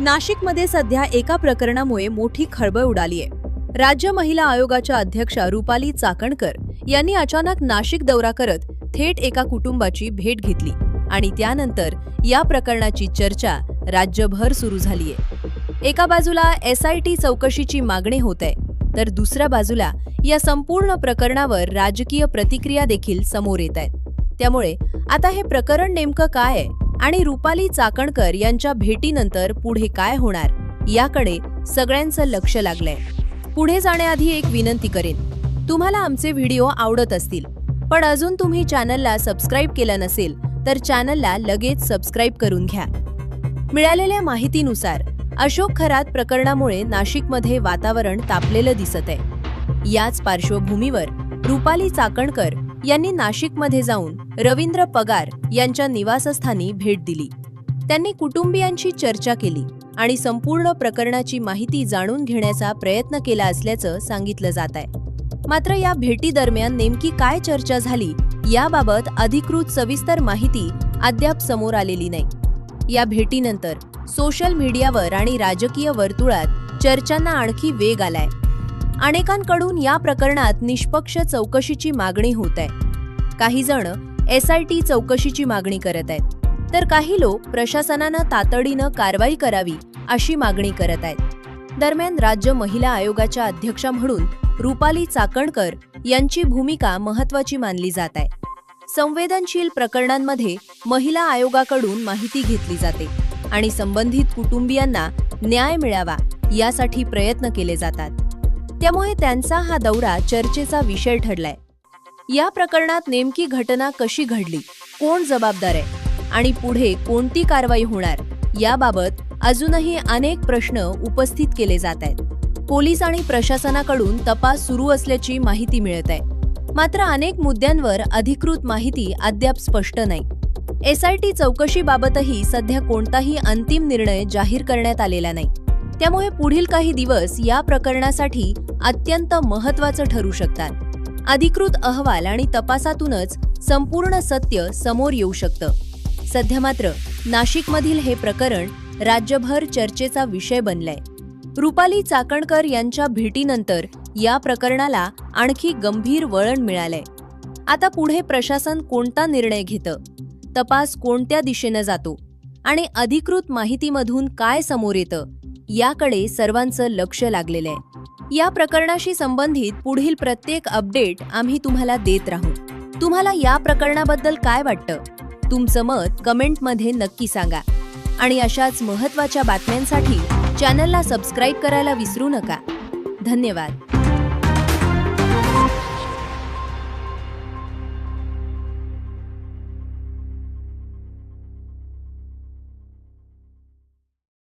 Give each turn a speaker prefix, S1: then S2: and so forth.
S1: नाशिकमध्ये सध्या एका प्रकरणामुळे मोठी खळबळ उडालीये। राज्य महिला आयोगाच्या अध्यक्षा रुपाली चाकणकर यांनी अचानक नाशिक दौरा करत थेट एका कुटुंबाची भेट घेतली आणि त्यानंतर या प्रकरणाची चर्चा राज्यभर सुरू झालीये। एका बाजूला SIT चौकशीची मागणी होते, तर दुसऱ्या बाजूला या संपूर्ण प्रकरणावर राजकीय प्रतिक्रिया देखील समोर येत आहेत। त्यामुळे आता हे प्रकरण नेमकं काय आहे आणि रुपाली चाकणकर यांच्या भेटीनंतर पुढे काय होणार याकडे सगळ्यांचं लक्ष लागलंय। पुढे जाण्याआधी एक विनंती करेन, तुम्हाला आमचे व्हिडिओ आवडत असतील पण अजून तुम्ही चॅनलला सबस्क्राइब केलं नसेल तर चॅनलला लगेच सबस्क्राइब करून घ्या। मिळालेल्या माहितीनुसार अशोक खरात प्रकरणामुळे नाशिकमध्ये वातावरण तापलेलं दिसत आहे। याच पार्श्वभूमीवर रुपाली चाकणकर यांनी नाशिकमध्ये जाऊन रवींद्र पगार यांच्या निवासस्थानी भेट दिली। त्यांनी कुटुंबियांची चर्चा केली आणि संपूर्ण प्रकरणाची माहिती जाणून घेण्याचा प्रयत्न केला असल्याचं सांगितलं जात आहे। मात्र या भेटीदरम्यान नेमकी काय चर्चा झाली याबाबत अधिकृत सविस्तर माहिती अद्याप समोर आलेली नाही। या भेटीनंतर सोशल मीडियावर आणि राजकीय वर्तुळात चर्चांना आणखी वेग आलाय। अनेकांकडून या प्रकरणात निष्पक्ष चौकशीची मागणी होत आहे। काही जण SIT चौकशीची मागणी करत आहेत, तर काही लोक प्रशासनानं तातडीनं कारवाई करावी अशी मागणी करत आहेत। दरम्यान राज्य महिला आयोगाच्या अध्यक्षा म्हणून रुपाली चाकणकर यांची भूमिका महत्त्वाची मानली जात आहे। संवेदनशील प्रकरणांमध्ये महिला आयोगाकडून माहिती घेतली जाते आणि संबंधित कुटुंबियांना न्याय मिळावा यासाठी प्रयत्न केले जातात। त्यामुळे त्यांचा हा दौरा चर्चेचा विषय ठरलाय। या प्रकरणात नेमकी घटना कशी घडली, कोण जबाबदार आहे आणि पुढे कोणती कारवाई होणार याबाबत अजूनही अनेक प्रश्न उपस्थित केले जात आहेत। पोलीस आणि प्रशासनाकडून तपास सुरू असल्याची माहिती मिळत आहे, मात्र अनेक मुद्द्यांवर अधिकृत माहिती अद्याप स्पष्ट नाही। SIT चौकशीबाबतही सध्या कोणताही अंतिम निर्णय जाहीर करण्यात आलेला नाही। त्यामुळे पुढील काही दिवस या प्रकरणासाठी अत्यंत महत्त्वाचं ठरू शकतात। अधिकृत अहवाल आणि तपासातूनच संपूर्ण सत्य समोर येऊ शकतं। सध्या मात्र नाशिकमधील हे प्रकरण राज्यभर चर्चेचा विषय बनलाय। रुपाली चाकणकर यांच्या भेटीनंतर या प्रकरणाला आणखी गंभीर वळण मिळालंय। आता पुढे प्रशासन कोणता निर्णय घेतं, तपास कोणत्या दिशेने जातो आणि अधिकृत माहितीमधून काय समोर येतं याकडे सर्वांचं लक्ष लागलेलं आहे। या प्रकरणाशी संबंधित पुढील प्रत्येक अपडेट आम्ही तुम्हाला देत राहू। तुम्हाला या प्रकरणाबद्दल काय वाटतं, तुमचं मत कमेंटमध्ये नक्की सांगा आणि अशाच महत्त्वाच्या बातम्यांसाठी चॅनलला सबस्क्राइब करायला विसरू नका। धन्यवाद।